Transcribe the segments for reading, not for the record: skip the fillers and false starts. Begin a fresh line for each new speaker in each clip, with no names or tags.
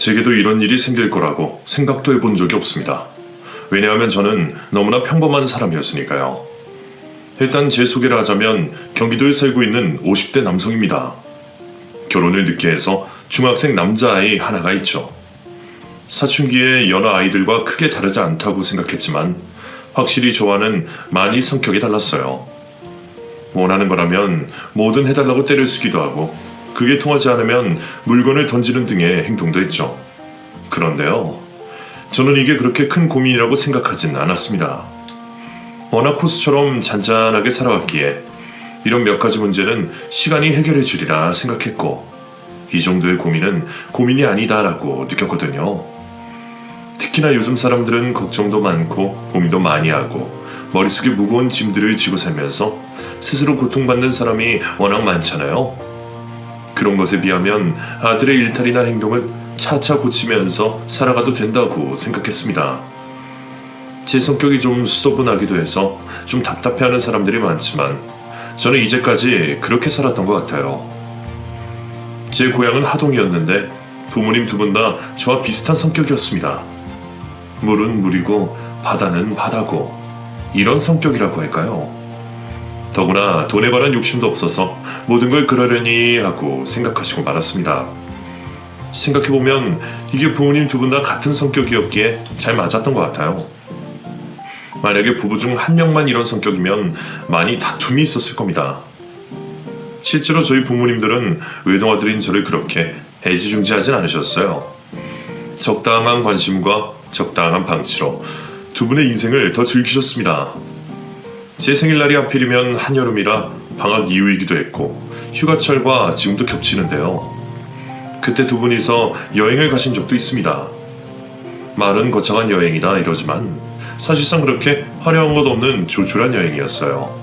제게도 이런 일이 생길 거라고 생각도 해본 적이 없습니다. 왜냐하면 저는 너무나 평범한 사람이었으니까요. 일단 제 소개를 하자면 경기도에 살고 있는 50대 남성입니다. 결혼을 늦게 해서 중학생 남자아이 하나가 있죠. 사춘기에 여러 아이들과 크게 다르지 않다고 생각했지만 확실히 저와는 많이 성격이 달랐어요. 원하는 거라면 뭐든 해달라고 때를 쓰기도 하고 그게 통하지 않으면 물건을 던지는 등의 행동도 했죠. 그런데요, 저는 이게 그렇게 큰 고민이라고 생각하진 않았습니다. 워낙 호수처럼 잔잔하게 살아왔기에 이런 몇 가지 문제는 시간이 해결해 주리라 생각했고 이 정도의 고민은 고민이 아니다라고 느꼈거든요. 특히나 요즘 사람들은 걱정도 많고 고민도 많이 하고 머릿속에 무거운 짐들을 지고 살면서 스스로 고통받는 사람이 워낙 많잖아요. 그런 것에 비하면 아들의 일탈이나 행동을 차차 고치면서 살아가도 된다고 생각했습니다. 제 성격이 좀 수더분하기도 해서 좀 답답해하는 사람들이 많지만 저는 이제까지 그렇게 살았던 것 같아요. 제 고향은 하동이었는데 부모님 두 분 다 저와 비슷한 성격이었습니다. 물은 물이고 바다는 바다고 이런 성격이라고 할까요? 더구나 돈에 관한 욕심도 없어서 모든 걸 그러려니 하고 생각하시고 말았습니다. 생각해보면 이게 부모님 두 분 다 같은 성격이었기에 잘 맞았던 것 같아요. 만약에 부부 중 한 명만 이런 성격이면 많이 다툼이 있었을 겁니다. 실제로 저희 부모님들은 외동아들인 저를 그렇게 애지중지하진 않으셨어요. 적당한 관심과 적당한 방치로 두 분의 인생을 더 즐기셨습니다. 제 생일날이 하필이면 한여름이라 방학 이후이기도 했고 휴가철과 지금도 겹치는데요. 그때 두 분이서 여행을 가신 적도 있습니다. 말은 거창한 여행이다 이러지만 사실상 그렇게 화려한 것 없는 조촐한 여행이었어요.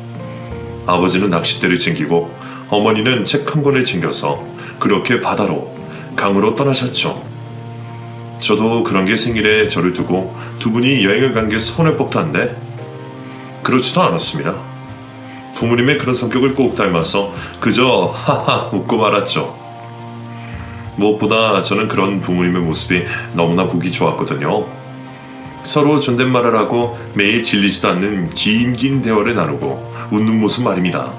아버지는 낚싯대를 챙기고 어머니는 책 한 권을 챙겨서 그렇게 바다로, 강으로 떠나셨죠. 저도 그런 게 생일에 저를 두고 두 분이 여행을 간 게 서운할 법도 한데 그렇지도 않았습니다. 부모님의 그런 성격을 꼭 닮아서 그저 하하 웃고 말았죠. 무엇보다 저는 그런 부모님의 모습이 너무나 보기 좋았거든요. 서로 존댓말을 하고 매일 질리지도 않는 긴 대화를 나누고 웃는 모습 말입니다.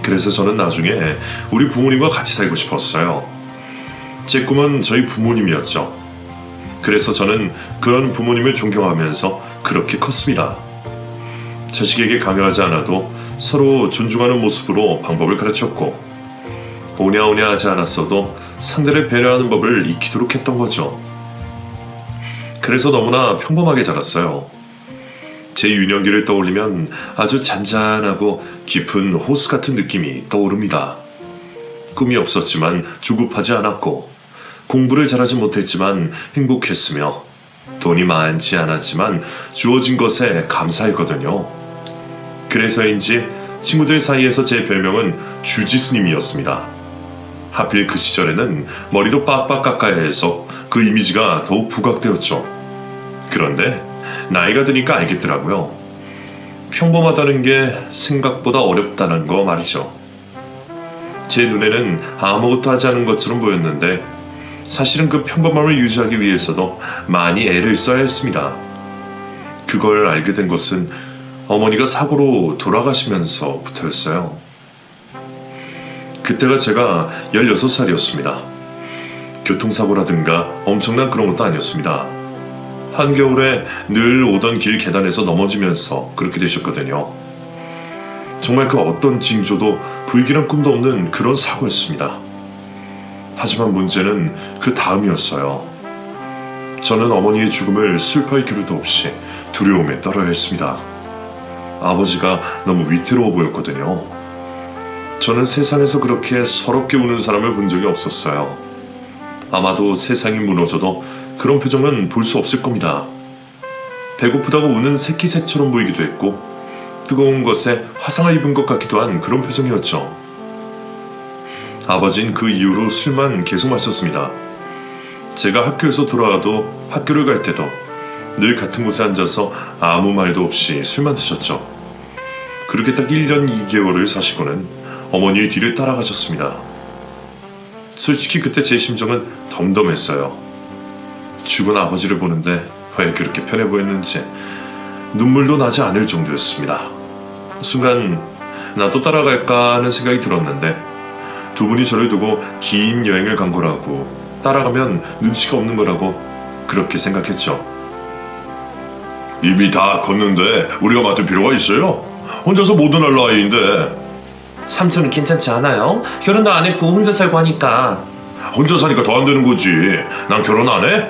그래서 저는 나중에 우리 부모님과 같이 살고 싶었어요. 제 꿈은 저희 부모님이었죠. 그래서 저는 그런 부모님을 존경하면서 그렇게 컸습니다. 자식에게 강요하지 않아도 서로 존중하는 모습으로 방법을 가르쳤고 오냐오냐 하지 않았어도 상대를 배려하는 법을 익히도록 했던 거죠. 그래서 너무나 평범하게 자랐어요. 제 유년기를 떠올리면 아주 잔잔하고 깊은 호수 같은 느낌이 떠오릅니다. 꿈이 없었지만 조급하지 않았고 공부를 잘하지 못했지만 행복했으며 돈이 많지 않았지만 주어진 것에 감사했거든요. 그래서인지 친구들 사이에서 제 별명은 주지스님이었습니다. 하필 그 시절에는 머리도 빡빡 깎아야 해서 그 이미지가 더욱 부각되었죠. 그런데 나이가 드니까 알겠더라고요. 평범하다는 게 생각보다 어렵다는 거 말이죠. 제 눈에는 아무것도 하지 않은 것처럼 보였는데 사실은 그 평범함을 유지하기 위해서도 많이 애를 써야 했습니다. 그걸 알게 된 것은 어머니가 사고로 돌아가시면서부터였어요. 그때가 제가 16살이었습니다. 교통사고라든가 엄청난 그런 것도 아니었습니다. 한겨울에 늘 오던 길 계단에서 넘어지면서 그렇게 되셨거든요. 정말 그 어떤 징조도 불길한 꿈도 없는 그런 사고였습니다. 하지만 문제는 그 다음이었어요. 저는 어머니의 죽음을 슬퍼할 겨를도 없이 두려움에 떨어야 했습니다. 아버지가 너무 위태로워 보였거든요. 저는 세상에서 그렇게 서럽게 우는 사람을 본 적이 없었어요. 아마도 세상이 무너져도 그런 표정은 볼 수 없을 겁니다. 배고프다고 우는 새끼새처럼 보이기도 했고 뜨거운 것에 화상을 입은 것 같기도 한 그런 표정이었죠. 아버진 그 이후로 술만 계속 마셨습니다. 제가 학교에서 돌아와도 학교를 갈 때도 늘 같은 곳에 앉아서 아무 말도 없이 술만 드셨죠. 그렇게 딱 1년 2개월을 사시고는 어머니의 뒤를 따라가셨습니다. 솔직히 그때 제 심정은 덤덤했어요. 죽은 아버지를 보는데 왜 그렇게 편해 보였는지 눈물도 나지 않을 정도였습니다. 순간 나도 따라갈까 하는 생각이 들었는데 두 분이 저를 두고 긴 여행을 간 거라고, 따라가면 눈치가 없는 거라고 그렇게 생각했죠. 이미 다 컸는데 우리가 맡을 필요가 있어요? 혼자서 뭐든 할 나이인데.
삼촌은 괜찮지 않아요? 결혼도 안 했고 혼자 살고 하니까.
혼자 사니까 더 안 되는 거지. 난 결혼 안 해?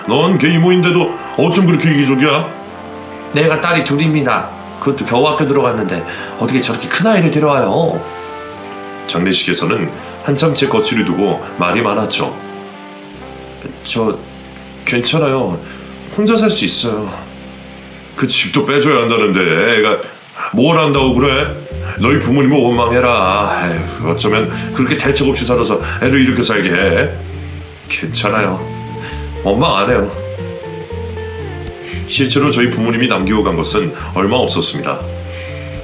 넌 걔 이모인데도 어쩜 그렇게 이기적이야?
내가 딸이 둘입니다. 그것도 겨우 학교 들어갔는데 어떻게 저렇게 큰 아이를 데려와요?
장례식에서는 한참 제 거취를 두고 말이 많았죠.
저 괜찮아요. 혼자 살 수 있어요.
그 집도 빼줘야 한다는데 애가 뭘 한다고 그래? 너희 부모님을 원망해라. 에휴, 어쩌면 그렇게 대책 없이 살아서 애를 이렇게 살게 해.
괜찮아요. 원망 안 해요.
실제로 저희 부모님이 남기고 간 것은 얼마 없었습니다.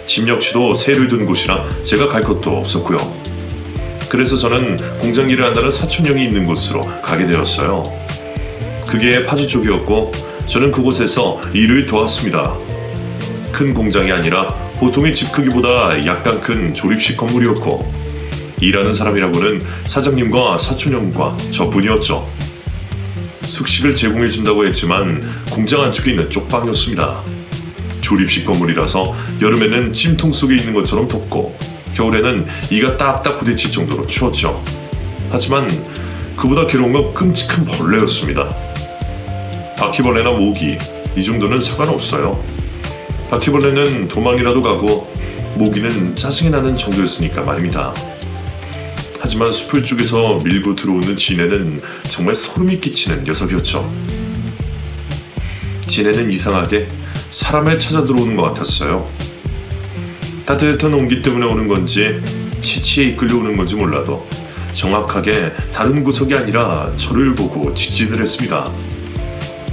집 역시도 새를 둔 곳이라 제가 갈 것도 없었고요. 그래서 저는 공장 일을 한다는 사촌 형이 있는 곳으로 가게 되었어요. 그게 파주 쪽이었고 저는 그곳에서 일을 도왔습니다. 큰 공장이 아니라 보통의 집 크기보다 약간 큰 조립식 건물이었고 일하는 사람이라고는 사장님과 사촌 형과 저뿐이었죠. 숙식을 제공해준다고 했지만 공장 안쪽에 있는 쪽방이었습니다. 조립식 건물이라서 여름에는 찜통 속에 있는 것처럼 덥고 겨울에는 이가 딱딱 부딪힐 정도로 추웠죠. 하지만 그보다 괴로운 건 끔찍한 벌레였습니다. 바퀴벌레나 모기, 이 정도는 상관없어요. 바퀴벌레는 도망이라도 가고 모기는 짜증이 나는 정도였으니까 말입니다. 하지만 숲을 쪽에서 밀고 들어오는 지네는 정말 소름이 끼치는 녀석이었죠. 지네는 이상하게 사람을 찾아 들어오는 것 같았어요. 따뜻한 온기 때문에 오는 건지 채취에 이끌려오는 건지 몰라도 정확하게 다른 구석이 아니라 저를 보고 직진을 했습니다.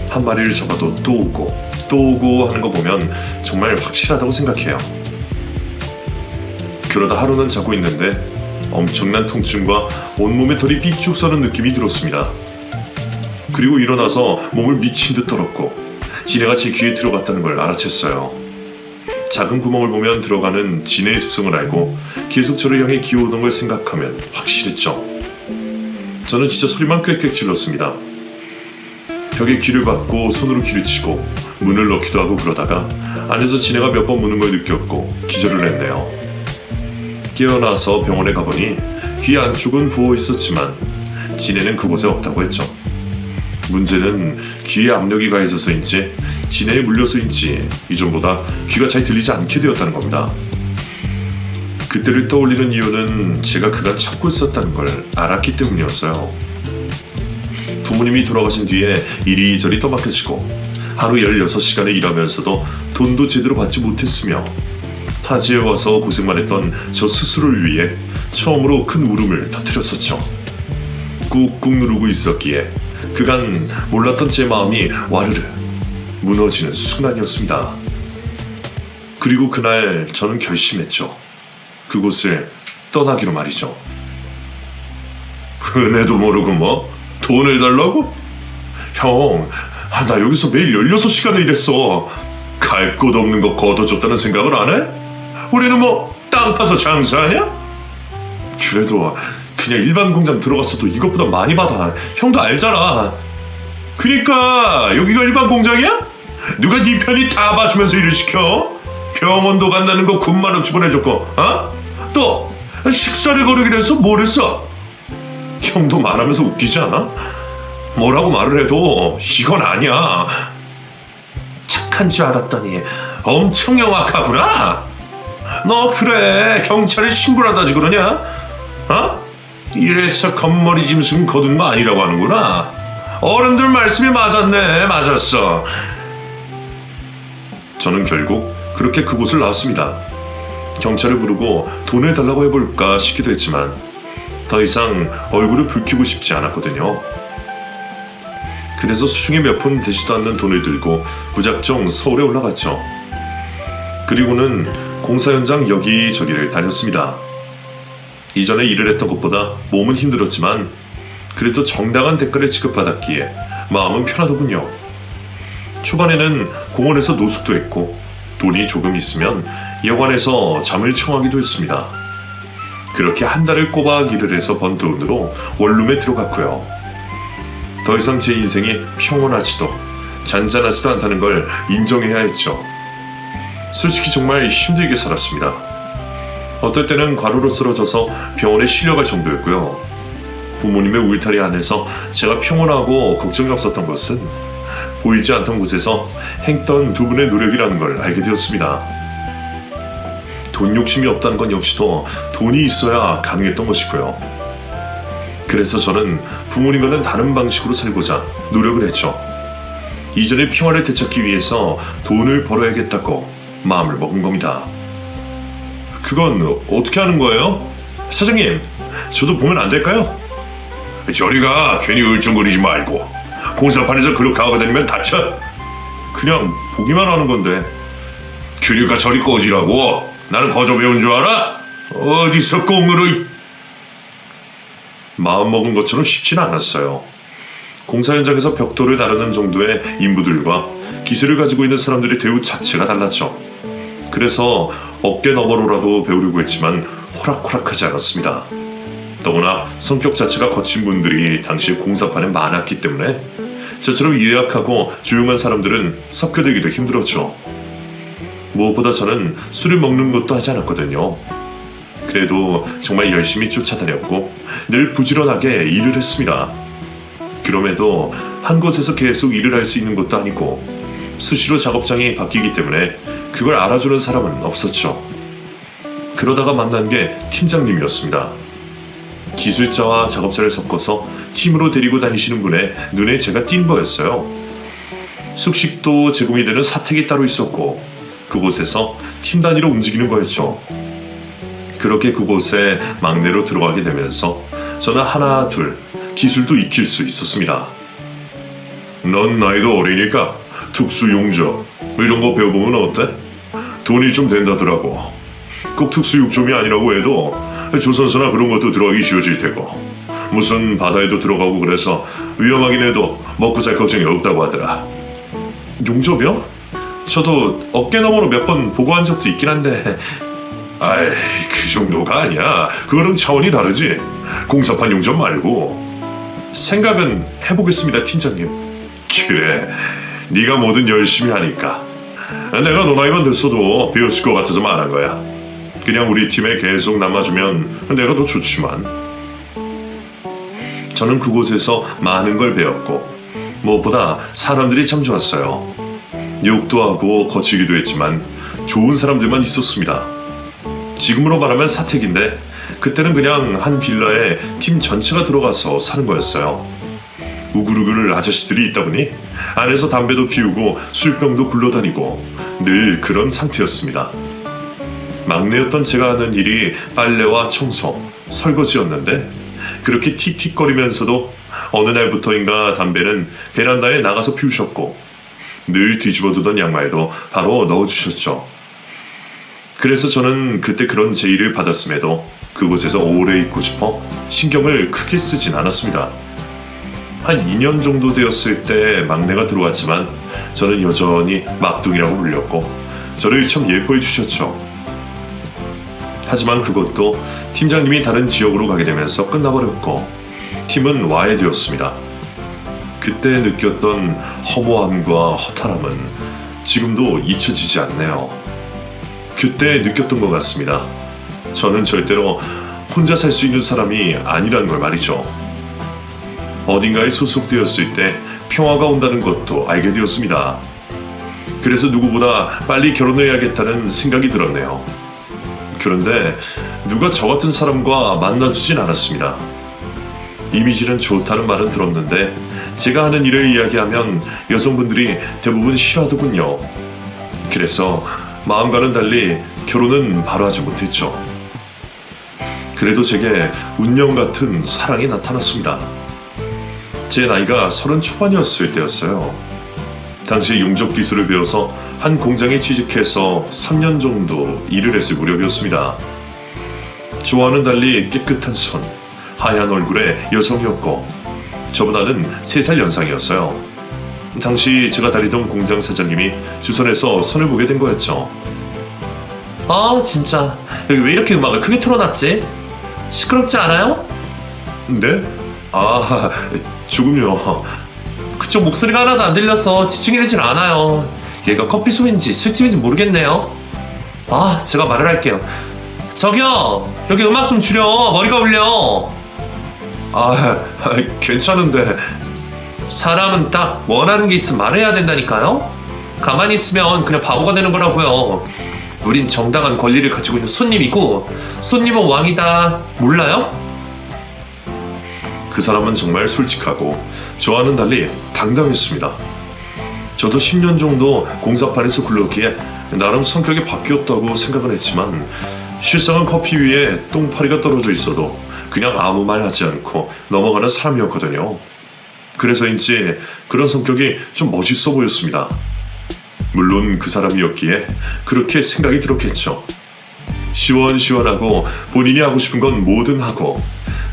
한 마리를 잡아도 또 오고 또 오고 하는 거 보면 정말 확실하다고 생각해요. 그러다 하루는 자고 있는데 엄청난 통증과 온몸에 털이 삐쭉 서는 느낌이 들었습니다. 그리고 일어나서 몸을 미친 듯 떨었고 지네가 제 귀에 들어갔다는 걸 알아챘어요. 작은 구멍을 보면 들어가는 지네의 습성을 알고 계속 저를 향해 기어오던 걸 생각하면 확실했죠. 저는 진짜 소리만 꽥꽥 질렀습니다. 벽에 귀를 박고 손으로 귀를 치고 문을 넣기도 하고 그러다가 안에서 지네가 몇 번 무는 걸 느꼈고 기절을 했네요. 깨어나서 병원에 가보니 귀 안쪽은 부어 있었지만 지네는 그곳에 없다고 했죠. 문제는 귀에 압력이 가해져서인지 지네에 물려서인지 이전보다 귀가 잘 들리지 않게 되었다는 겁니다. 그때를 떠올리는 이유는 제가 그간 참고 있었다는 걸 알았기 때문이었어요. 부모님이 돌아가신 뒤에 이리저리 떠맡겨지고 하루 16시간을 일하면서도 돈도 제대로 받지 못했으며 타지에 와서 고생만 했던 저 스스로를 위해 처음으로 큰 울음을 터뜨렸었죠. 꾹꾹 누르고 있었기에 그간 몰랐던 제 마음이 와르르 무너지는 순간이었습니다. 그리고 그날 저는 결심했죠. 그곳을 떠나기로 말이죠. 은혜도 모르고 뭐 돈을 달라고? 형, 나 여기서 매일 16시간을 일했어. 갈 곳 없는 거 걷어줬다는 생각을 안 해? 우리는 뭐 땅 파서 장사하냐? 그래도 그냥 일반 공장 들어갔어도 이것보다 많이 받아. 형도 알잖아. 그니까 여기가 일반 공장이야? 누가 네 편이 다 봐주면서 일을 시켜? 병원도 간다는 거 군만 없이 보내줬고, 어? 또 식사를 거르기로 해서 뭘 했어? 형도 말하면서 웃기지 않아? 뭐라고 말을 해도 이건 아니야.
착한 줄 알았더니
엄청 영악하구나. 너 그래 경찰에 신고를 하다지 그러냐? 어? 이래서 겉머리 짐승 거둔 거 아니라고 하는구나. 어른들 말씀이 맞았네. 맞았어. 저는 결국 그렇게 그곳을 나왔습니다. 경찰을 부르고 돈을 달라고 해볼까 싶기도 했지만 더 이상 얼굴을 붉히고 싶지 않았거든요. 그래서 수중에 몇 푼 되지도 않는 돈을 들고 무작정 서울에 올라갔죠. 그리고는 공사 현장 여기저기를 다녔습니다. 이전에 일을 했던 것보다 몸은 힘들었지만 그래도 정당한 대가를 지급받았기에 마음은 편하더군요. 초반에는 공원에서 노숙도 했고 돈이 조금 있으면 여관에서 잠을 청하기도 했습니다. 그렇게 한 달을 꼬박 일을 해서 번 돈으로 원룸에 들어갔고요. 더 이상 제 인생이 평온하지도 잔잔하지도 않다는 걸 인정해야 했죠. 솔직히 정말 힘들게 살았습니다. 어떨 때는 과로로 쓰러져서 병원에 실려갈 정도였고요. 부모님의 울타리 안에서 제가 평온하고 걱정이 없었던 것은 보이지 않던 곳에서 행던 두 분의 노력이라는 걸 알게 되었습니다. 돈 욕심이 없다는 건 역시도 돈이 있어야 가능했던 것이고요. 그래서 저는 부모님과는 다른 방식으로 살고자 노력을 했죠. 이전의 평화를 되찾기 위해서 돈을 벌어야겠다고 마음을 먹은 겁니다. 그건 어떻게 하는 거예요? 사장님, 저도 보면 안 될까요? 저리가 괜히 울쩡거리지 말고 공사판에서 그렇게 하고 다니면 다쳐. 그냥 보기만 하는 건데. 그러니까 저리 꺼지라고. 나는 거저 배운 줄 알아? 어디서 꽁으로. 마음먹은 것처럼 쉽진 않았어요. 공사 현장에서 벽돌을 나르는 정도의 인부들과 기술을 가지고 있는 사람들의 대우 자체가 달랐죠. 그래서 어깨 너머로라도 배우려고 했지만 호락호락하지 않았습니다. 더구나 성격 자체가 거친 분들이 당시 공사판에 많았기 때문에 저처럼 유약하고 조용한 사람들은 섞여들기도 힘들었죠. 무엇보다 저는 술을 먹는 것도 하지 않았거든요. 그래도 정말 열심히 쫓아다녔고 늘 부지런하게 일을 했습니다. 그럼에도 한 곳에서 계속 일을 할 수 있는 것도 아니고 수시로 작업장이 바뀌기 때문에 그걸 알아주는 사람은 없었죠. 그러다가 만난 게 팀장님이었습니다. 기술자와 작업자를 섞어서 팀으로 데리고 다니시는 분의 눈에 제가 띈 거였어요. 숙식도 제공이 되는 사택이 따로 있었고 그곳에서 팀 단위로 움직이는 거였죠. 그렇게 그곳에 막내로 들어가게 되면서 저는 하나 둘 기술도 익힐 수 있었습니다. 넌 나이도 어리니까 특수용접 이런 거 배워보면 어때? 돈이 좀 된다더라고. 꼭 특수육점이 아니라고 해도 조선소나 그런 것도 들어가기 쉬워질 테고 무슨 바다에도 들어가고 그래서 위험하긴 해도 먹고 살 걱정이 없다고 하더라. 용접이요? 저도 어깨 너머로 몇 번 보고한 적도 있긴 한데. 아이, 그 정도가 아니야. 그거는 차원이 다르지. 공사판 용접 말고. 생각은 해보겠습니다, 팀장님. 그래, 네가 뭐든 열심히 하니까. 내가 너 나이만 됐어도 배웠을 것 같아서 말한 거야. 그냥 우리 팀에 계속 남아주면 내가 더 좋지만. 저는 그곳에서 많은 걸 배웠고 무엇보다 사람들이 참 좋았어요. 욕도 하고 거칠기도 했지만 좋은 사람들만 있었습니다. 지금으로 말하면 사택인데 그때는 그냥 한 빌라에 팀 전체가 들어가서 사는 거였어요. 우글우글 아저씨들이 있다 보니 안에서 담배도 피우고 술병도 굴러다니고 늘 그런 상태였습니다. 막내였던 제가 하는 일이 빨래와 청소, 설거지였는데 그렇게 틱틱거리면서도 어느 날부터인가 담배는 베란다에 나가서 피우셨고 늘 뒤집어두던 양말도 바로 넣어주셨죠. 그래서 저는 그때 그런 제의를 받았음에도 그곳에서 오래 있고 싶어 신경을 크게 쓰진 않았습니다. 한 2년 정도 되었을 때 막내가 들어왔지만 저는 여전히 막둥이라고 불렸고 저를 참 예뻐해 주셨죠. 하지만 그것도 팀장님이 다른 지역으로 가게 되면서 끝나버렸고 팀은 와해되었습니다. 그때 느꼈던 허무함과 허탈함은 지금도 잊혀지지 않네요. 그때 느꼈던 것 같습니다. 저는 절대로 혼자 살 수 있는 사람이 아니라는 걸 말이죠. 어딘가에 소속되었을 때 평화가 온다는 것도 알게 되었습니다. 그래서 누구보다 빨리 결혼을 해야겠다는 생각이 들었네요. 그런데 누가 저 같은 사람과 만나주진 않았습니다. 이미지는 좋다는 말은 들었는데 제가 하는 일을 이야기하면 여성분들이 대부분 싫어하더군요. 그래서 마음과는 달리 결혼은 바로 하지 못했죠. 그래도 제게 운명 같은 사랑이 나타났습니다. 제 나이가 30 초반이었을 때였어요. 당시 용접 기술을 배워서 한 공장에 취직해서 3년 정도 일을 했을 무렵이었습니다. 좋아하는 달리 깨끗한 손, 하얀 얼굴의 여성이었고 저보다는 3살 연상이었어요. 당시 제가 다니던 공장 사장님이 주선해서 선을 보게 된 거였죠.
아 진짜 여기 왜 이렇게 음악을 크게 틀어놨지? 시끄럽지 않아요?
네? 아, 조금요.
그쪽 목소리가 하나도 안 들려서 집중이 되질 않아요. 얘가 커피숍인지 술집인지 모르겠네요. 아 제가 말을 할게요. 저기요 여기 음악 좀 줄여. 머리가 울려.
아, 괜찮은데.
사람은 딱 원하는 게 있으면 말해야 된다니까요. 가만히 있으면 그냥 바보가 되는 거라고요. 우린 정당한 권리를 가지고 있는 손님이고 손님은 왕이다. 몰라요?
그 사람은 정말 솔직하고 저와는 달리 당당했습니다. 저도 10년 정도 공사판에서 굴렀기에 나름 성격이 바뀌었다고 생각은 했지만 실상은 커피 위에 똥파리가 떨어져 있어도 그냥 아무 말 하지 않고 넘어가는 사람이었거든요. 그래서인지 그런 성격이 좀 멋있어 보였습니다. 물론 그 사람이었기에 그렇게 생각이 들었겠죠. 시원시원하고 본인이 하고 싶은 건 뭐든 하고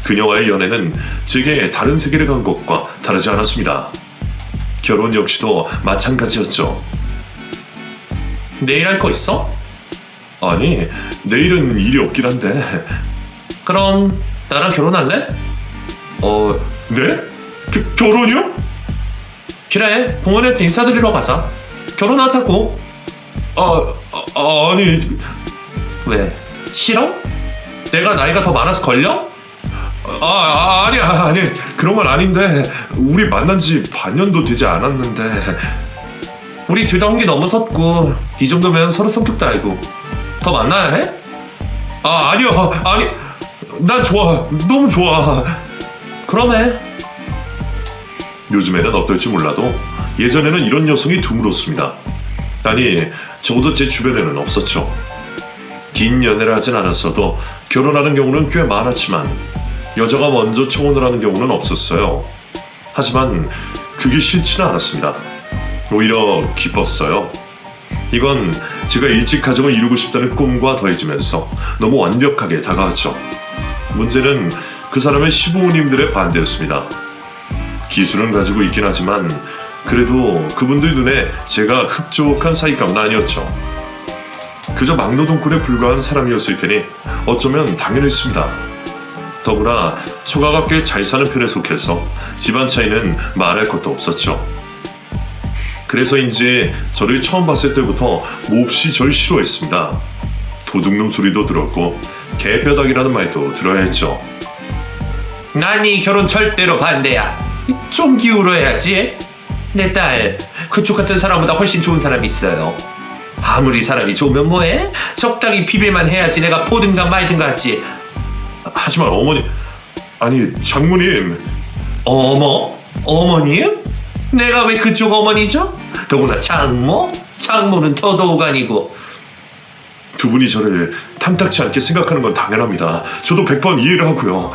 그녀와의 연애는 제게 다른 세계를 간 것과 다르지 않았습니다. 결혼 역시도 마찬가지였죠.
내일 할 거 있어?
아니, 내일은 일이 없긴 한데.
그럼 나랑 결혼할래?
네? 결혼이요?
그래 부모님한테 인사드리러 가자. 결혼하자고.
아니.
왜? 싫어? 내가 나이가 더 많아서 걸려?
아니, 그런 건 아닌데. 우리 만난 지 반년도 되지 않았는데.
우리 둘 다 혼기 넘어섰고 이 정도면 서로 성격도 알고 더 만나야 해?
아니요. 아니, 난 좋아. 너무 좋아.
그럼 해.
요즘에는 어떨지 몰라도 예전에는 이런 여성이 드물었습니다. 아니, 적어도 제 주변에는 없었죠. 긴 연애를 하진 않았어도 결혼하는 경우는 꽤 많았지만 여자가 먼저 청혼을 하는 경우는 없었어요. 하지만 그게 싫지는 않았습니다. 오히려 기뻤어요. 이건 제가 일찍 가정을 이루고 싶다는 꿈과 더해지면서 너무 완벽하게 다가왔죠. 문제는 그 사람의 시부모님들의 반대였습니다. 기술은 가지고 있긴 하지만 그래도 그분들 눈에 제가 흡족한 사이감은 아니었죠. 그저 막노동꾼에 불과한 사람이었을 테니 어쩌면 당연했습니다. 더구나 처가가 꽤 잘 사는 편에 속해서 집안 차이는 말할 것도 없었죠. 그래서인지 저를 처음 봤을 때부터 몹시 절 싫어했습니다. 도둑놈 소리도 들었고 개뼈다귀라는 말도 들어야 했죠.
난 이 결혼 절대로 반대야. 좀 기울어야지. 내 딸 그쪽 같은 사람보다 훨씬 좋은 사람이 있어요. 아무리 사람이 좋으면 뭐해? 적당히 비빌만 해야지 내가 보든가 말든가 하지.
하지만 어머니, 아니 장모님.
어머님? 내가 왜 그쪽 어머니죠? 더구나 장모? 장모는 더더욱 아니고.
두 분이 저를 탐탁치 않게 생각하는 건 당연합니다. 저도 100번 이해를 하고요.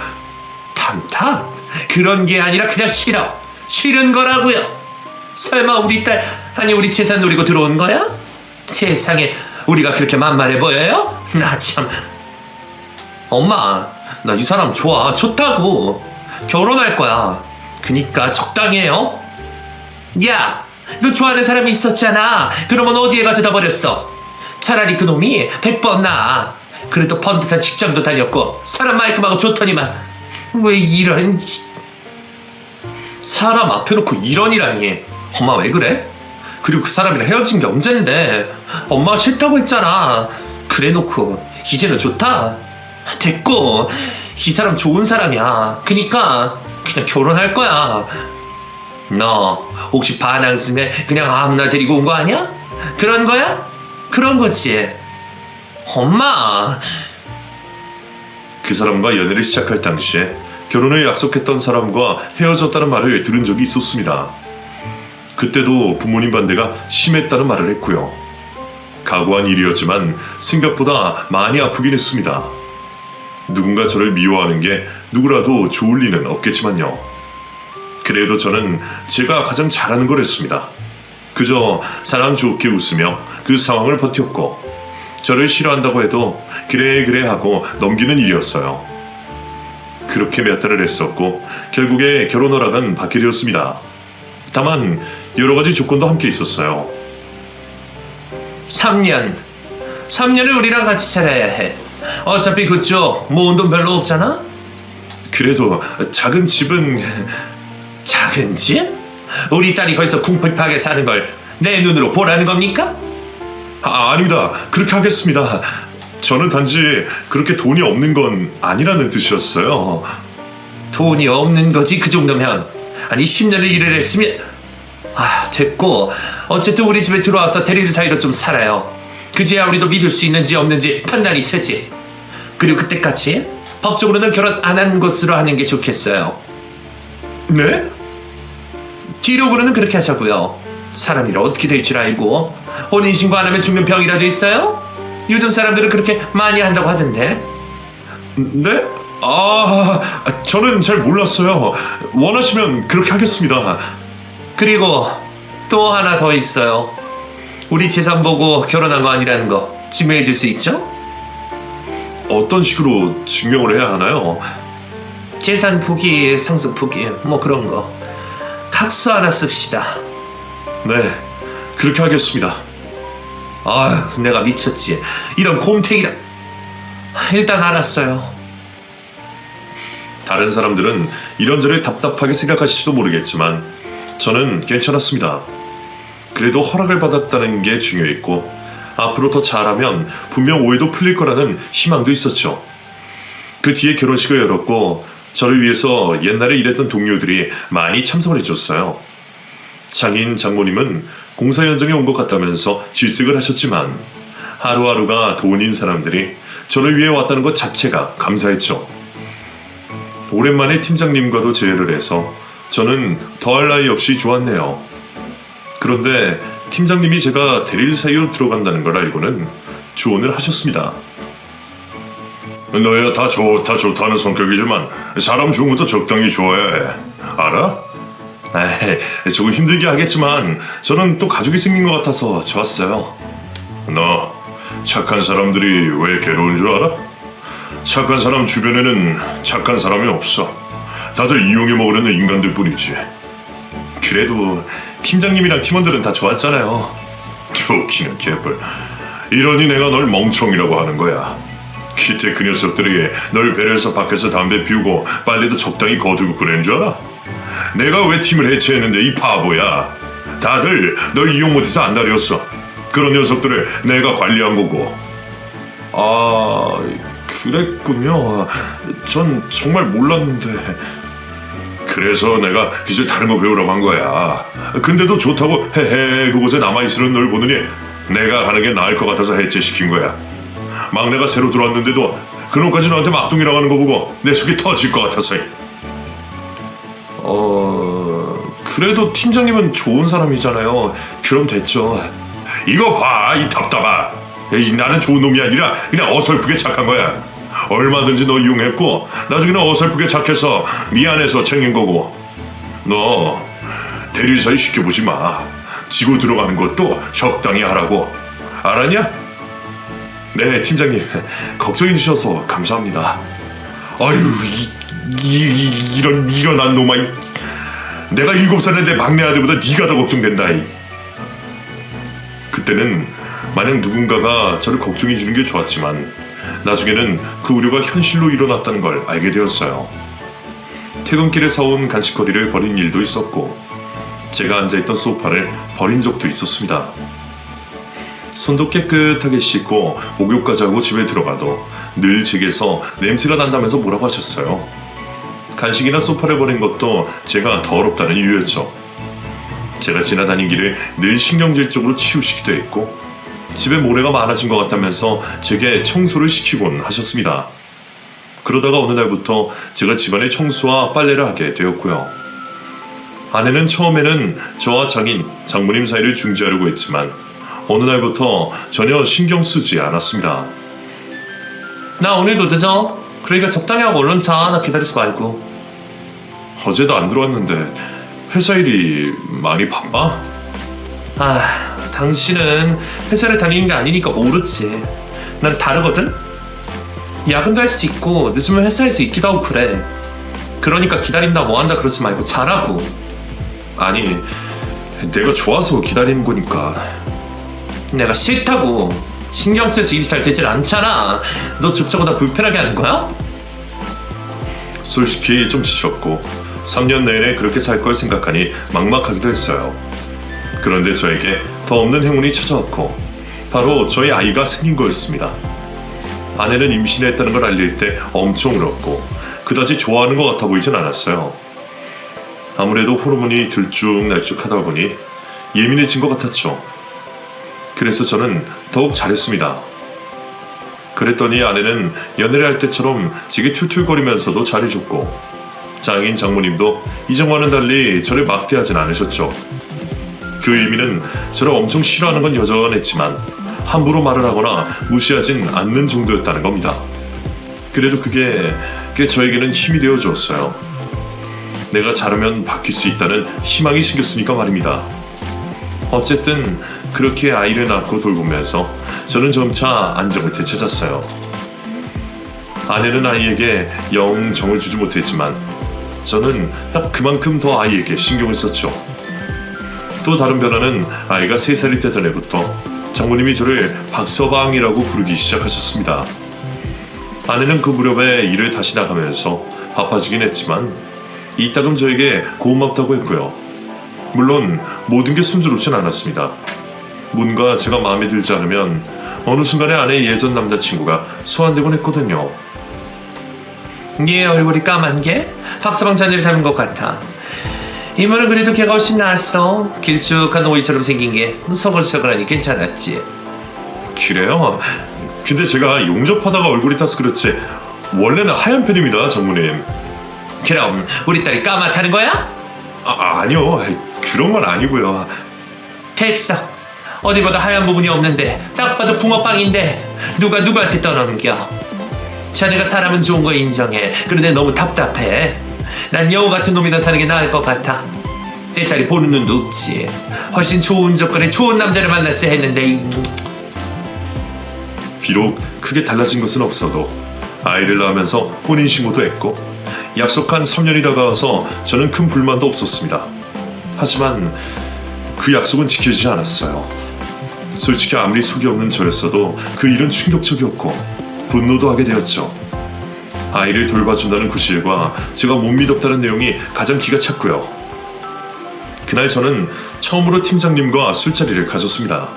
탐탁? 그런 게 아니라 그냥 싫어. 싫은 거라고요. 설마 우리 딸, 아니 우리 재산 노리고 들어온 거야? 세상에 우리가 그렇게 만만해 보여요? 나 참. 엄마, 나 이 사람 좋아. 좋다고. 결혼할 거야. 그니까 적당히 해요. 야, 너 좋아하는 사람이 있었잖아. 그러면 어디에 가져다 버렸어? 차라리 그놈이 100번 나아. 그래도 번듯한 직장도 다녔고 사람 말끔하고 좋더니만 왜 이런. 사람 앞에 놓고 이런이라니. 엄마 왜 그래? 그리고 그 사람이랑 헤어진 게 언젠데. 엄마가 싫다고 했잖아. 그래 놓고 이제는 좋다? 됐고, 이 사람 좋은 사람이야. 그니까 그냥 결혼할 거야. 너 혹시 반항심에 그냥 아무나 데리고 온 거 아니야? 그런 거야? 그런 거지. 엄마.
그 사람과 연애를 시작할 당시에 결혼을 약속했던 사람과 헤어졌다는 말을 들은 적이 있었습니다. 그때도 부모님 반대가 심했다는 말을 했고요. 각오한 일이었지만 생각보다 많이 아프긴 했습니다. 누군가 저를 미워하는 게 누구라도 좋을 리는 없겠지만요. 그래도 저는 제가 가장 잘하는 걸 했습니다. 그저 사람 좋게 웃으며 그 상황을 버텼고 저를 싫어한다고 해도 그래 하고 넘기는 일이었어요. 그렇게 몇 달을 했었고 결국에 결혼 허락은 받게 되었습니다. 다만 여러 가지 조건도 함께 있었어요.
3년을 우리랑 같이 살아야 해. 어차피 그쪽 모은 돈 별로 없잖아?
그래도 작은 집은
작은 집? 우리 딸이 거기서 궁핍하게 사는 걸 내 눈으로 보라는 겁니까?
아닙니다. 그렇게 하겠습니다. 저는 단지 그렇게 돈이 없는 건 아니라는 뜻이었어요.
돈이 없는 거지 그 정도면. 아니 10년을 일을 했으면. 됐고 어쨌든 우리 집에 들어와서 대리를 사이로 좀 살아요. 그제야 우리도 믿을 수 있는지 없는지 판단이 서지. 그리고 그때까지 법적으로는 결혼 안 한 것으로 하는 게 좋겠어요.
네?
뒤로고는 그렇게 하자고요. 사람이라 어떻게 될 줄 알고. 혼인신고 안 하면 죽는 병이라도 있어요? 요즘 사람들은 그렇게 많이 한다고 하던데.
네? 저는 잘 몰랐어요. 원하시면 그렇게 하겠습니다.
그리고 또 하나 더 있어요. 우리 재산 보고 결혼한 거 아니라는 거 증명해 줄 수 있죠?
어떤 식으로 증명을 해야 하나요?
재산 포기, 상속 포기 뭐 그런 거. 각서 하나 씁시다.
네, 그렇게 하겠습니다.
내가 미쳤지. 이런 곰탱이라. 일단 알았어요.
다른 사람들은 이런저런 답답하게 생각하실지도 모르겠지만 저는 괜찮았습니다. 그래도 허락을 받았다는 게 중요했고 앞으로 더 잘하면 분명 오해도 풀릴 거라는 희망도 있었죠. 그 뒤에 결혼식을 열었고 저를 위해서 옛날에 일했던 동료들이 많이 참석을 해줬어요. 장인 장모님은 공사 현장에 온 것 같다면서 질색을 하셨지만 하루하루가 돈인 사람들이 저를 위해 왔다는 것 자체가 감사했죠. 오랜만에 팀장님과도 재회를 해서 저는 더할 나위 없이 좋았네요. 그런데 팀장님이 제가 대리일 사이로 들어간다는 걸 알고는 조언을 하셨습니다. 너야 다 좋다는 성격이지만 사람 좋은 것도 적당히 좋아야 해. 알아? 조금 힘들게 하겠지만 저는 또 가족이 생긴 것 같아서 좋았어요. 너 착한 사람들이 왜 괴로운 줄 알아? 착한 사람 주변에는 착한 사람이 없어. 다들 이용해 먹으려는 인간들 뿐이지. 그래도 팀장님이랑 팀원들은 다 좋았잖아요. 좋기는 개뿔. 이러니 내가 널 멍청이라고 하는 거야. 기태 그 녀석들이 널 배려해서 밖에서 담배 피우고 빨래도 적당히 거두고 그런 줄 알아? 내가 왜 팀을 해체했는데 이 바보야. 다들 널 이용 못해서 안달이었어. 그런 녀석들을 내가 관리한 거고. 그랬군요. 전 정말 몰랐는데. 그래서 내가 이제 다른 거 배우라고 한 거야. 근데도 좋다고 헤헤 그곳에 남아있으려는 널 보느니 내가 가는 게 나을 것 같아서 해체시킨 거야. 막내가 새로 들어왔는데도 그놈까지 너한테 막둥이라고 하는 거 보고 내 속이 터질 것 같아서. 그래도 팀장님은 좋은 사람이잖아요. 그럼 됐죠. 이거 봐, 이 답답아. 나는 좋은 놈이 아니라 그냥 어설프게 착한 거야. 얼마든지 너 이용했고 나중에는 어설프게 착해서 미안해서 챙긴 거고. 너 대리사이 시켜보지 마. 지고 들어가는 것도 적당히 하라고. 알았냐? 네, 팀장님. 걱정해 주셔서 감사합니다. 아유, 이런 미련한 놈아. 내가 7살인데 막내 아들보다 네가 더 걱정된다. 그때는 마냥 누군가가 저를 걱정해 주는 게 좋았지만 나중에는 그 우려가 현실로 일어났다는 걸 알게 되었어요. 퇴근길에 사온 간식거리를 버린 일도 있었고 제가 앉아있던 소파를 버린 적도 있었습니다. 손도 깨끗하게 씻고 목욕까지 하고 집에 들어가도 늘 제게서 냄새가 난다면서 뭐라고 하셨어요. 간식이나 소파를 버린 것도 제가 더럽다는 이유였죠. 제가 지나다닌 길을 늘 신경질적으로 치우시기도 했고 집에 모래가 많아진 것 같다면서 제게 청소를 시키곤 하셨습니다. 그러다가 어느 날부터 제가 집안의 청소와 빨래를 하게 되었고요. 아내는 처음에는 저와 장모님 사이를 중지하려고 했지만 어느 날부터 전혀 신경 쓰지 않았습니다.
나 오늘도 늦어. 그러니까 적당히 하고 얼른 자. 나 기다리지 말고.
어제도 안 들어왔는데 회사 일이 많이 바빠?
당신은 회사를 다니는 게 아니니까 모르지. 난 다르거든? 야근도 할 수 있고 늦으면 회사에서 있기도 하고 그래. 그러니까 기다린다 뭐한다 그러지 말고 잘하고.
아니, 내가 좋아서 기다리는 거니까.
내가 싫다고. 신경 쓰여서 일이 잘 되질 않잖아. 너 조차보다 불편하게 하는 거야?
솔직히 좀 지쳤고 3년 내내 그렇게 살 걸 생각하니 막막하기도 했어요. 그런데 저에게 더 없는 행운이 찾아왔고 바로 저희 아이가 생긴 거였습니다. 아내는 임신했다는 걸 알릴 때 엄청 울었고 그다지 좋아하는 것 같아 보이진 않았어요. 아무래도 호르몬이 들쭉날쭉하다 보니 예민해진 것 같았죠. 그래서 저는 더욱 잘했습니다. 그랬더니 아내는 연애를 할 때처럼 제게 툴툴거리면서도 잘해줬고 장인 장모님도 이전과는 달리 저를 막대하진 않으셨죠. 그 의미는 저를 엄청 싫어하는 건 여전했지만 함부로 말을 하거나 무시하진 않는 정도였다는 겁니다. 그래도 그게 꽤 저에게는 힘이 되어 주었어요. 내가 잘하면 바뀔 수 있다는 희망이 생겼으니까 말입니다. 어쨌든 그렇게 아이를 낳고 돌보면서 저는 점차 안정을 되찾았어요. 아내는 아이에게 영 정을 주지 못했지만 저는 딱 그만큼 더 아이에게 신경을 썼죠. 또 다른 변화는 아이가 3살이 되던 해부터 장모님이 저를 박서방이라고 부르기 시작하셨습니다. 아내는 그 무렵에 일을 다시 나가면서 바빠지긴 했지만 이따금 저에게 고맙다고 했고요. 물론 모든 게 순조롭진 않았습니다. 뭔가 제가 마음에 들지 않으면 어느 순간에 아내의 예전 남자친구가 소환되곤 했거든요.
얘 얼굴이 까만 게 박서방 자녀를 닮은 것 같아. 이모는 그래도 걔가 훨씬 나았어. 길쭉한 오이처럼 생긴 게 서글서글하니 괜찮았지.
그래요? 근데 제가 용접하다가 얼굴이 타서 그렇지 원래는 하얀 편입니다, 장모님.
그럼 우리 딸이 까맣다는 거야?
아니요. 그런 건 아니고요.
됐어. 어디보다 하얀 부분이 없는데 딱 봐도 붕어빵인데 누가 누구한테 떠넘겨. 자네가 사람은 좋은 거 인정해. 그런데 너무 답답해. 난 여우 같은 놈이나 사는 게 나을 것 같아. 내 딸이 보는 눈도 없지. 훨씬 좋은 조건에 좋은 남자를 만났어야 했는데.
비록 크게 달라진 것은 없어도 아이를 낳으면서 혼인신고도 했고 약속한 3년이 다가와서 저는 큰 불만도 없었습니다. 하지만 그 약속은 지켜지지 않았어요. 솔직히 아무리 속이 없는 저였어도 그 일은 충격적이었고 분노도 하게 되었죠. 아이를 돌봐준다는 그 실과 제가 못 믿었다는 내용이 가장 기가 찼고요. 그날 저는 처음으로 팀장님과 술자리를 가졌습니다.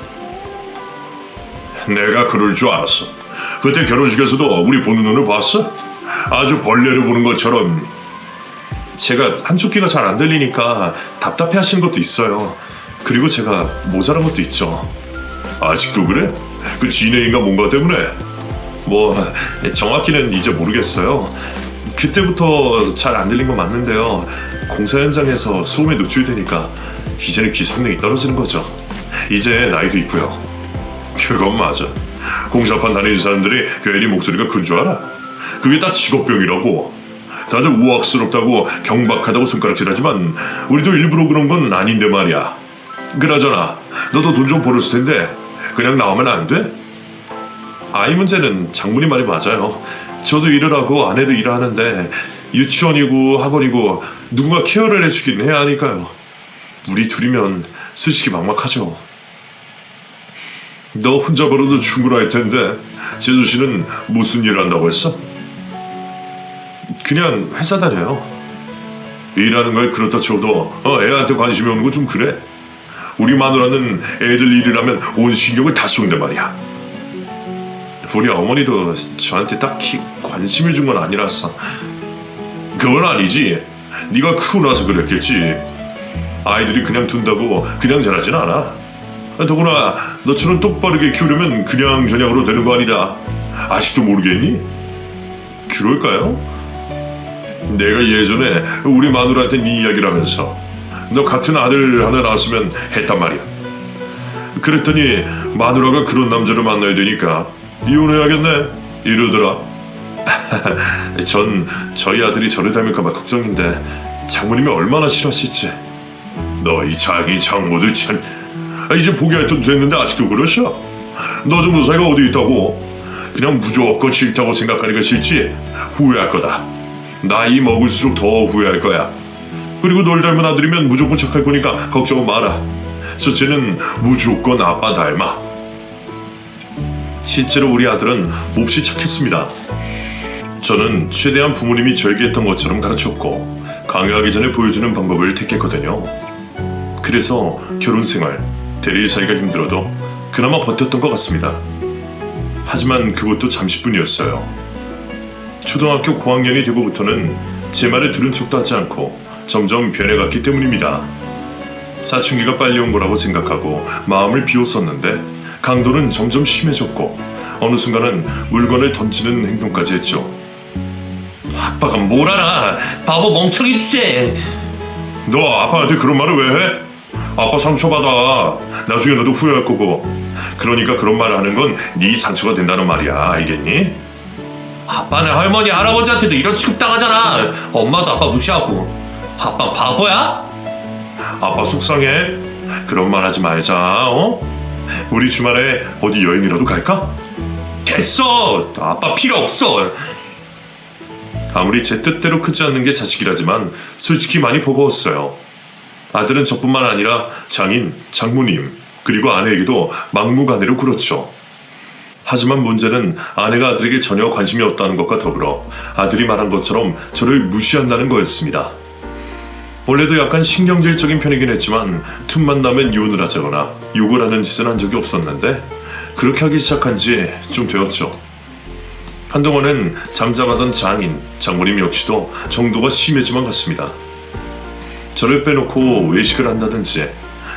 내가 그럴 줄 알았어. 그때 결혼식에서도 우리 보는 눈을 봤어? 아주 벌레를 보는 것처럼. 제가 한쪽 귀가 잘 안 들리니까 답답해 하시는 것도 있어요. 그리고 제가 모자란 것도 있죠. 아직도 그래? 그 지네인가 뭔가 때문에? 뭐 정확히는 이제 모르겠어요. 그때부터 잘 안 들린 건 맞는데요. 공사 현장에서 소음에 노출되니까 이제는 귀 성능이 떨어지는 거죠. 이제 나이도 있고요. 그건 맞아. 공사판 다니는 사람들이 괜히 목소리가 큰 줄 알아? 그게 다 직업병이라고. 다들 우악스럽다고 경박하다고 손가락질하지만 우리도 일부러 그런 건 아닌데 말이야. 그나저나 너도 돈 좀 벌었을 텐데 그냥 나오면 안 돼? 아이 문제는 장모님 말이 맞아요. 저도 일을 하고 아내도 일을 하는데 유치원이고 학원이고 누군가 케어를 해주긴 해야 하니까요. 우리 둘이면 솔직히 막막하죠. 너 혼자 벌어도 충분할 텐데 재수 씨는 무슨 일 한다고 했어? 그냥 회사 다녀요. 일하는 걸 그렇다 쳐도 애한테 관심이 없는 거 좀 그래. 우리 마누라는 애들 일이라면 온 신경을 다 쏘는데 말이야. 우리 어머니도 저한테 딱히 관심을 준 건 아니라서. 그건 아니지. 네가 크고 나서 그랬겠지. 아이들이 그냥 둔다고 그냥 자라진 않아. 더구나 너처럼 똑바르게 키우려면 그냥 저냥으로 되는 거 아니다. 아직도 모르겠니? 그럴까요? 내가 예전에 우리 마누라한테 네 이야기를 하면서 너 같은 아들 하나 낳았으면 했단 말이야. 그랬더니 마누라가 그런 남자를 만나야 되니까 이혼해야겠네 이러더라. 전 저희 아들이 저를 닮을까봐 걱정인데 장모님이 얼마나 싫어하실지. 너희 자기 장모들 참. 이제 포기해도 됐는데 아직도 그러셔? 너 좀 무사히가 어디 있다고? 그냥 무조건 싫다고 생각하니까 싫지 후회할 거다. 나이 먹을수록 더 후회할 거야. 그리고 널 닮은 아들이면 무조건 착할 거니까 걱정 마라. 첫째는 무조건 아빠 닮아. 실제로 우리 아들은 몹시 착했습니다. 저는 최대한 부모님이 저에게 했던 것처럼 가르쳤고 강요하기 전에 보여주는 방법을 택했거든요. 그래서 결혼 생활, 대릴 사이가 힘들어도 그나마 버텼던 것 같습니다. 하지만 그것도 잠시뿐이었어요. 초등학교 고학년이 되고부터는 제 말을 들은 척도 하지 않고 점점 변해갔기 때문입니다. 사춘기가 빨리 온 거라고 생각하고 마음을 비웠었는데 강도는 점점 심해졌고 어느 순간은 물건을 던지는 행동까지 했죠.
아빠가 뭘 알아? 바보 멍청이 주제.
너 아빠한테 그런 말을 왜 해? 아빠 상처받아. 나중에 너도 후회할 거고. 그러니까 그런 말을 하는 건 네 상처가 된다는 말이야. 알겠니?
아빠는 할머니 할아버지한테도 이런 취급당하잖아. 엄마도 아빠 무시하고. 아빠 바보야?
아빠 속상해. 그런 말 하지 말자. 우리 주말에 어디 여행이라도 갈까?
됐어. 아빠 필요 없어.
아무리 제 뜻대로 크지 않는 게 자식이라지만 솔직히 많이 버거웠어요. 아들은 저뿐만 아니라 장인, 장모님, 그리고 아내에게도 막무가내로 굴었죠. 하지만 문제는 아내가 아들에게 전혀 관심이 없다는 것과 더불어 아들이 말한 것처럼 저를 무시한다는 거였습니다. 원래도 약간 신경질적인 편이긴 했지만 틈만 나면 이혼을 하자거나 욕을 하는 짓은 한 적이 없었는데 그렇게 하기 시작한 지 좀 되었죠. 한동안은 잠잠하던 장인, 장모님 역시도 정도가 심해지만 갔습니다. 저를 빼놓고 외식을 한다든지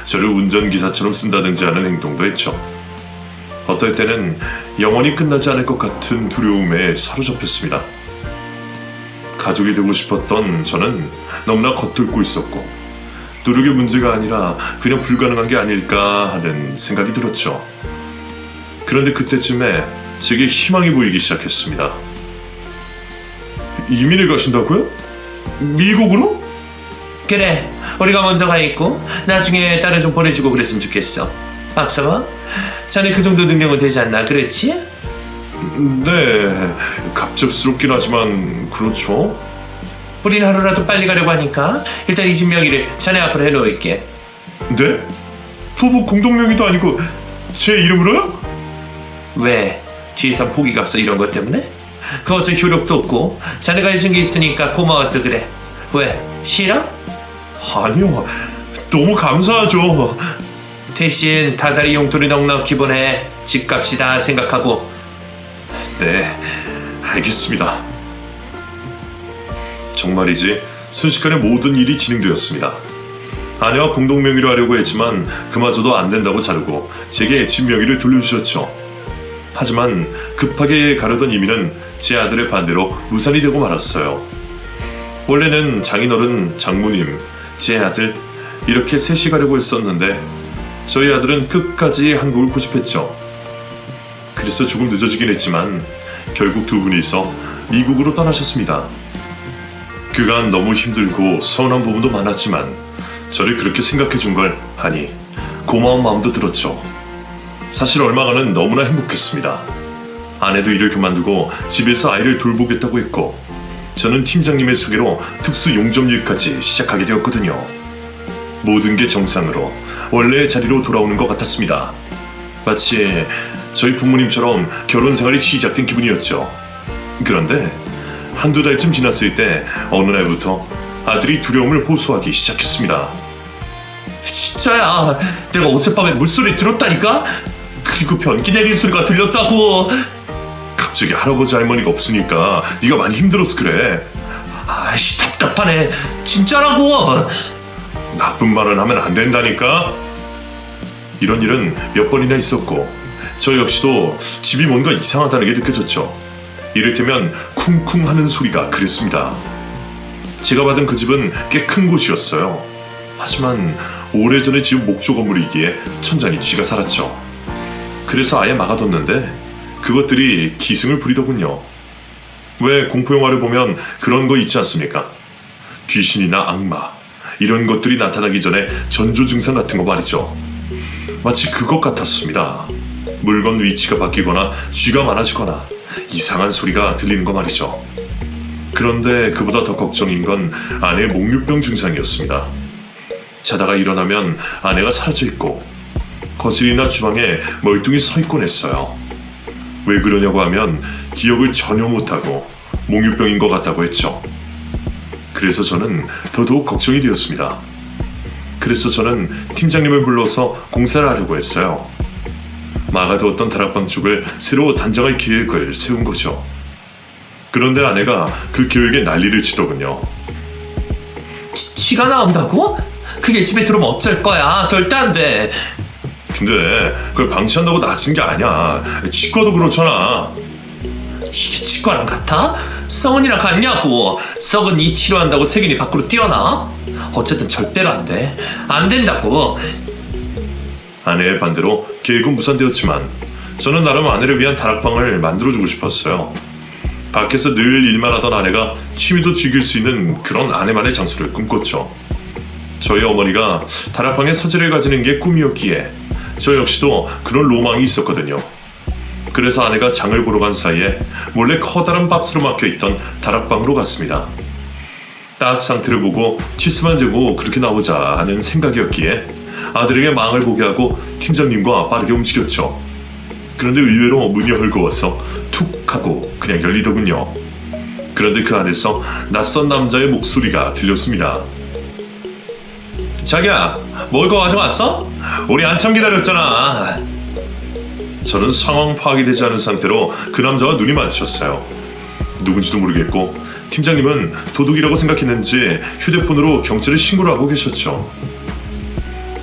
저를 운전기사처럼 쓴다든지 하는 행동도 했죠. 어떨 때는 영원히 끝나지 않을 것 같은 두려움에 사로잡혔습니다. 가족이 되고 싶었던 저는 너무나 겉돌고 있었고 노력의 문제가 아니라 그냥 불가능한 게 아닐까 하는 생각이 들었죠. 그런데 그때쯤에 제게 희망이 보이기 시작했습니다. 이민을 가신다고요? 미국으로?
그래, 우리가 먼저 가 있고 나중에 딸을 좀 보내주고 그랬으면 좋겠어. 박사가? 자네 그 정도 능력은 되지 않나, 그렇지?
네, 갑작스럽긴 하지만 그렇죠.
우린 하루라도 빨리 가려고 하니까 일단 이 집 명의를 자네 앞으로 해놓을게.
네? 부부 공동명의도 아니고 제 이름으로요?
왜? 지혜상 포기 갔어 이런 것 때문에? 그 어째 효력도 없고 자네가 해준 게 있으니까 고마워서 그래. 왜? 싫어?
아니요, 너무 감사하죠.
대신 다달이 용돈이 넉넉히 보내. 집값이다 생각하고.
네, 알겠습니다. 정말이지 순식간에 모든 일이 진행되었습니다. 아내와 공동명의로 하려고 했지만 그마저도 안 된다고 자르고 제게 집 명의를 돌려주셨죠. 하지만 급하게 가려던 이민은 제 아들의 반대로 무산이 되고 말았어요. 원래는 장인어른, 장모님, 제 아들 이렇게 셋이 가려고 했었는데 저희 아들은 끝까지 한국을 고집했죠. 그래서 조금 늦어지긴 했지만 결국 두 분이서 미국으로 떠나셨습니다. 그간 너무 힘들고 서운한 부분도 많았지만 저를 그렇게 생각해 준 걸 하니 고마운 마음도 들었죠. 사실 얼마간은 너무나 행복했습니다. 아내도 일을 그만두고 집에서 아이를 돌보겠다고 했고 저는 팀장님의 소개로 특수 용접 일까지 시작하게 되었거든요. 모든 게 정상으로 원래의 자리로 돌아오는 것 같았습니다. 마치 저희 부모님처럼 결혼 생활이 시작된 기분이었죠. 그런데 한두 달쯤 지났을 때 어느 날부터 아들이 두려움을 호소하기 시작했습니다.
진짜야. 내가 어젯밤에 물소리 들었다니까? 그리고 변기 내리는 소리가 들렸다고.
갑자기 할아버지 할머니가 없으니까 네가 많이 힘들어서 그래.
아이씨 답답하네. 진짜라고.
나쁜 말은 하면 안 된다니까. 이런 일은 몇 번이나 있었고 저 역시도 집이 뭔가 이상하다는 게 느껴졌죠. 이를테면 쿵쿵 하는 소리가 그랬습니다. 제가 받은 그 집은 꽤 큰 곳이었어요. 하지만 오래전에 지은 목조 건물이기에 천장이 쥐가 살았죠. 그래서 아예 막아뒀는데 그것들이 기승을 부리더군요. 왜 공포영화를 보면 그런 거 있지 않습니까? 귀신이나 악마 이런 것들이 나타나기 전에 전조 증상 같은 거 말이죠. 마치 그것 같았습니다. 물건 위치가 바뀌거나 쥐가 많아지거나 이상한 소리가 들리는 거 말이죠. 그런데 그보다 더 걱정인 건 아내의 목류병 증상이었습니다. 자다가 일어나면 아내가 사라져 있고 거실이나 주방에 멀뚱히 서 있곤 했어요. 왜 그러냐고 하면 기억을 전혀 못하고 목류병인 것 같다고 했죠. 그래서 저는 더더욱 걱정이 되었습니다. 그래서 저는 팀장님을 불러서 공사를 하려고 했어요. 막아두었던 다락방 쪽을 새로 단장할 계획을 세운 거죠. 그런데 아내가 그 계획에 난리를 치더군요.
쥐가 나온다고? 그게 집에 들어오면 어쩔 거야. 절대 안 돼.
근데 그걸 방치한다고 나아진 게 아니야. 치과도 그렇잖아.
이게 치과랑 같아? 썩은이랑 같냐고. 썩은 이 치료한다고 세균이 밖으로 뛰어나? 어쨌든 절대로 안 돼. 안 된다고.
아내의 반대로 계획은 무산되었지만 저는 나름 아내를 위한 다락방을 만들어주고 싶었어요. 밖에서 늘 일만 하던 아내가 취미도 즐길 수 있는 그런 아내만의 장소를 꿈꿨죠. 저희 어머니가 다락방에 서재를 가지는 게 꿈이었기에 저 역시도 그런 로망이 있었거든요. 그래서 아내가 장을 보러 간 사이에 몰래 커다란 박스로 막혀있던 다락방으로 갔습니다. 딱 상태를 보고 치수만 재고 그렇게 나오자 하는 생각이었기에 아들에게 망을 보게 하고 팀장님과 빠르게 움직였죠. 그런데 의외로 문이 헐거워서 툭 하고 그냥 열리더군요. 그런데 그 안에서 낯선 남자의 목소리가 들렸습니다. 자기야, 먹을 거 가져왔어? 우리 한참 기다렸잖아. 저는 상황 파악이 되지 않은 상태로 그 남자와 눈이 마주쳤어요. 누군지도 모르겠고 팀장님은 도둑이라고 생각했는지 휴대폰으로 경찰에 신고를 하고 계셨죠.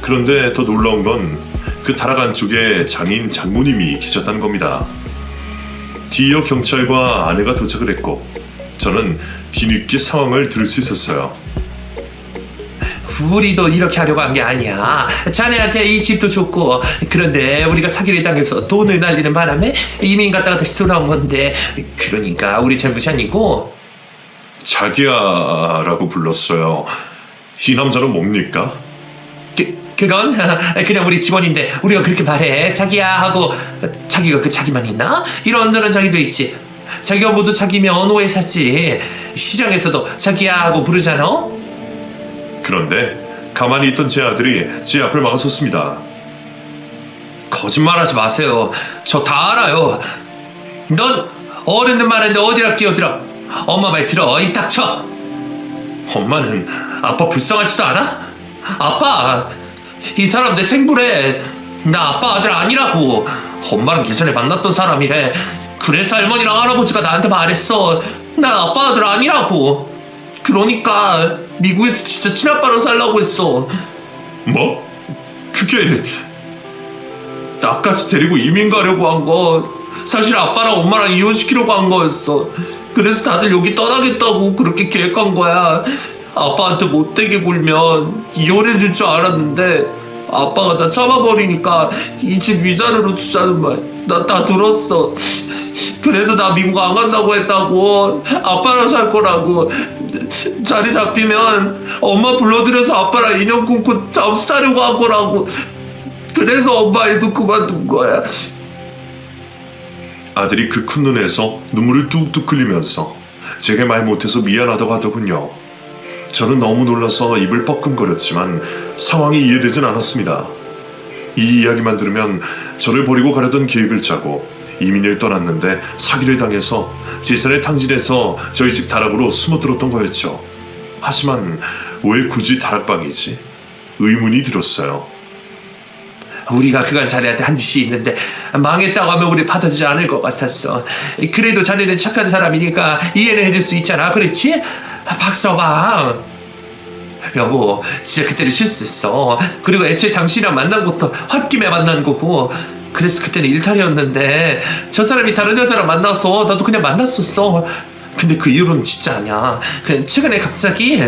그런데 더 놀라운 건 그 다락 안쪽에 장인 장모님이 계셨다는 겁니다. 뒤이어 경찰과 아내가 도착을 했고 저는 뒤늦게 상황을 들을 수 있었어요.
우리도 이렇게 하려고 한 게 아니야. 자네한테 이 집도 좋고, 그런데 우리가 사기를 당해서 돈을 날리는 바람에 이민 갔다가 다시 돌아온 건데, 그러니까 우리 잘못이 아니고.
자기야라고 불렀어요. 이 남자는 뭡니까?
그건 그냥 우리 직원인데 우리가 그렇게 말해. 자기야 하고. 자기가 그 자기만 있나? 이런저런 자기도 있지. 자기가 모두 자기면 오해사지. 시장에서도 자기야 하고 부르잖아.
그런데 가만히 있던 제 아들이 제 앞을 막았었습니다.
거짓말하지 마세요. 저 다 알아요. 넌 어른들 말하는데 어디라 끼어들어. 엄마 말 들어. 입 닥쳐. 엄마는 아빠 불쌍하지도 않아? 아빠, 이 사람 내 생부래. 나 아빠 아들 아니라고. 엄마랑 예전에 만났던 사람이래. 그래서 할머니랑 할아버지가 나한테 말했어. 나 아빠 아들 아니라고. 그러니까 미국에서 진짜 친아빠로 살라고 했어.
뭐? 그게
나까지 데리고 이민 가려고 한 거. 사실 아빠랑 엄마랑 이혼시키려고 한 거였어. 그래서 다들 여기 떠나겠다고 그렇게 계획한 거야. 아빠한테 못되게 굴면 이혼해줄 줄 알았는데 아빠가 나 참아버리니까 이 집 위자료로 주자는 말 나 다 들었어. 그래서 나 미국 안 간다고 했다고. 아빠랑 살 거라고. 자리 잡히면 엄마 불러들여서 아빠랑 인연 끊고 잠수 타려고 한 거라고. 그래서 엄마 일도 그만둔 거야.
아들이 그 큰 눈에서 눈물을 뚝뚝 흘리면서 제게 말 못해서 미안하다고 하더군요. 저는 너무 놀라서 입을 뻐끔거렸지만 상황이 이해되진 않았습니다. 이 이야기만 들으면 저를 버리고 가려던 계획을 짜고 이민을 떠났는데 사기를 당해서 재산을 탕진해서 저희 집 다락으로 숨어들었던 거였죠. 하지만 왜 굳이 다락방이지? 의문이 들었어요.
우리가 그간 자네한테 한 짓이 있는데 망했다고 하면 우리 받아주지 않을 것 같았어. 그래도 자네는 착한 사람이니까 이해는 해줄 수 있잖아. 그렇지? 박서방, 여보, 진짜 그때는 실수했어. 그리고 애초에 당신이랑 만난 것도 홧김에 만난 거고. 그래서 그때는 일탈이었는데 저 사람이 다른 여자랑 만나서 나도 그냥 만났었어. 근데 그 이후로는 진짜 아니야. 그냥 최근에 갑자기.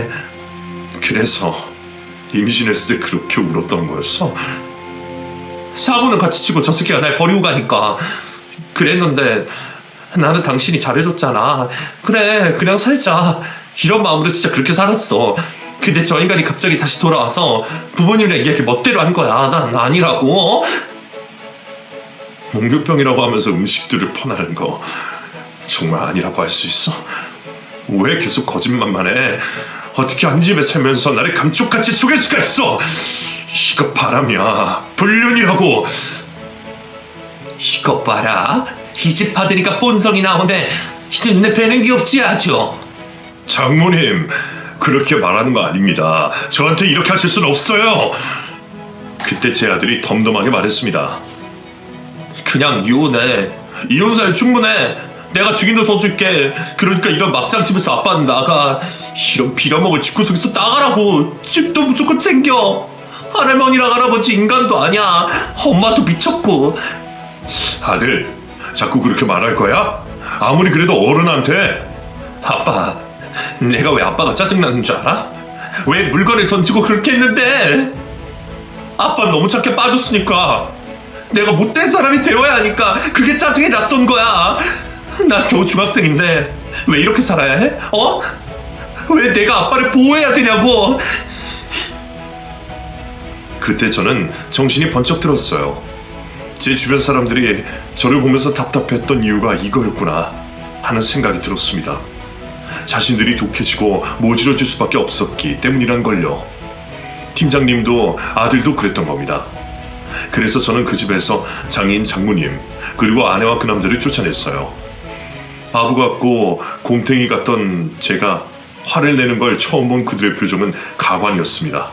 그래서 임신했을 때 그렇게 울었던 거였어?
사고는 같이 치고 저 새끼가 날 버리고 가니까 그랬는데 나는 당신이 잘해줬잖아. 그래, 그냥 살자. 이런 마음으로 진짜 그렇게 살았어. 근데 저 인간이 갑자기 다시 돌아와서 부모님이랑 이야기 멋대로 한 거야. 난 아니라고.
목류병이라고 하면서 음식들을 퍼나른 거 정말 아니라고 할 수 있어? 왜 계속 거짓말만 해? 어떻게 한 집에 살면서 나를 감쪽같이 속일 수가 있어? 이거 바람이야. 불륜이라고.
이것 봐라. 이 집 받으니까 본성이 나오네. 이제 내 배는 게 없지 아주.
장모님, 그렇게 말하는 거 아닙니다. 저한테 이렇게 하실 수는 없어요. 그때 제 아들이 덤덤하게 말했습니다.
그냥 이혼해. 이혼사에 충분해. 내가 증인도 써줄게. 그러니까 이런 막장집에서 아빠는 나가. 이런 빌어먹을 집구석에서 나가라고. 집도 무조건 챙겨. 할머니랑 할아버지 인간도 아니야. 엄마도 미쳤고.
아들, 자꾸 그렇게 말할 거야? 아무리 그래도 어른한테.
아빠, 내가 왜 아빠가 짜증나는 줄 알아? 왜 물건을 던지고 그렇게 했는데? 아빠 너무 착해 빠졌으니까. 내가 못된 사람이 되어야 하니까 그게 짜증이 났던 거야. 나 겨우 중학생인데 왜 이렇게 살아야 해? 어? 왜 내가 아빠를 보호해야 되냐고.
그때 저는 정신이 번쩍 들었어요. 제 주변 사람들이 저를 보면서 답답했던 이유가 이거였구나 하는 생각이 들었습니다. 자신들이 독해지고 모질어질 수밖에 없었기 때문이란 걸요. 팀장님도 아들도 그랬던 겁니다. 그래서 저는 그 집에서 장인 장모님 그리고 아내와 그 남자를 쫓아냈어요. 바보 같고 곰탱이 같던 제가 화를 내는 걸 처음 본 그들의 표정은 가관이었습니다.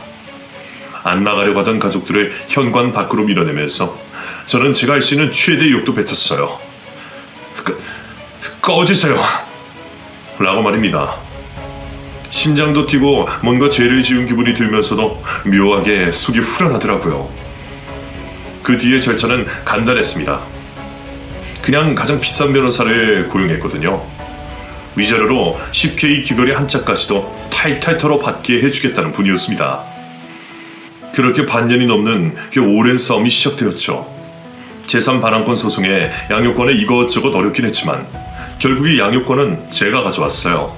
안 나가려고 하던 가족들을 현관 밖으로 밀어내면서 저는 제가 할 수 있는 최대의 욕도 뱉었어요. 꺼지세요 라고 말입니다. 심장도 뛰고 뭔가 죄를 지은 기분이 들면서도 묘하게 속이 후련하더라고요. 그 뒤에 절차는 간단했습니다. 그냥 가장 비싼 변호사를 고용했거든요. 위자료로 10K 귀걸이 한 짝까지도 탈탈 털어 받게 해주겠다는 분이었습니다. 그렇게 반년이 넘는 꽤 오랜 싸움이 시작되었죠. 재산 반환권 소송에 양육권에 이것저것 어렵긴 했지만 결국 이 양육권은 제가 가져왔어요.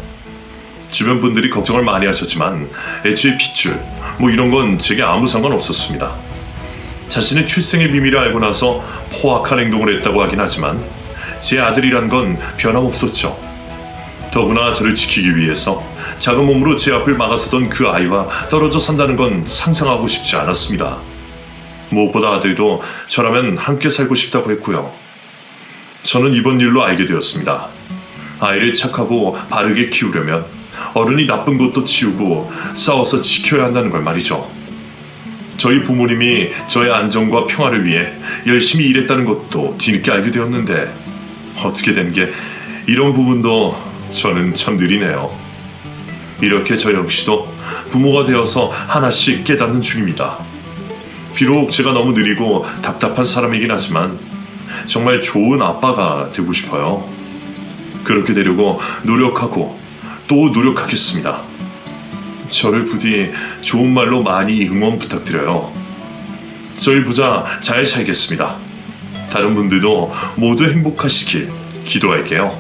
주변 분들이 걱정을 많이 하셨지만 애초에 핏줄 뭐 이런 건 제게 아무 상관없었습니다. 자신의 출생의 비밀을 알고 나서 포악한 행동을 했다고 하긴 하지만 제 아들이란 건 변함없었죠. 더구나 저를 지키기 위해서 작은 몸으로 제 앞을 막아서던 그 아이와 떨어져 산다는 건 상상하고 싶지 않았습니다. 무엇보다 아들도 저라면 함께 살고 싶다고 했고요. 저는 이번 일로 알게 되었습니다. 아이를 착하고 바르게 키우려면 어른이 나쁜 것도 치우고 싸워서 지켜야 한다는 걸 말이죠. 저희 부모님이 저의 안정과 평화를 위해 열심히 일했다는 것도 뒤늦게 알게 되었는데 어떻게 된 게 이런 부분도 저는 참 느리네요. 이렇게 저 역시도 부모가 되어서 하나씩 깨닫는 중입니다. 비록 제가 너무 느리고 답답한 사람이긴 하지만 정말 좋은 아빠가 되고 싶어요. 그렇게 되려고 노력하고 또 노력하겠습니다. 저를 부디 좋은 말로 많이 응원 부탁드려요. 저희 부자 잘 살겠습니다. 다른 분들도 모두 행복하시길 기도할게요.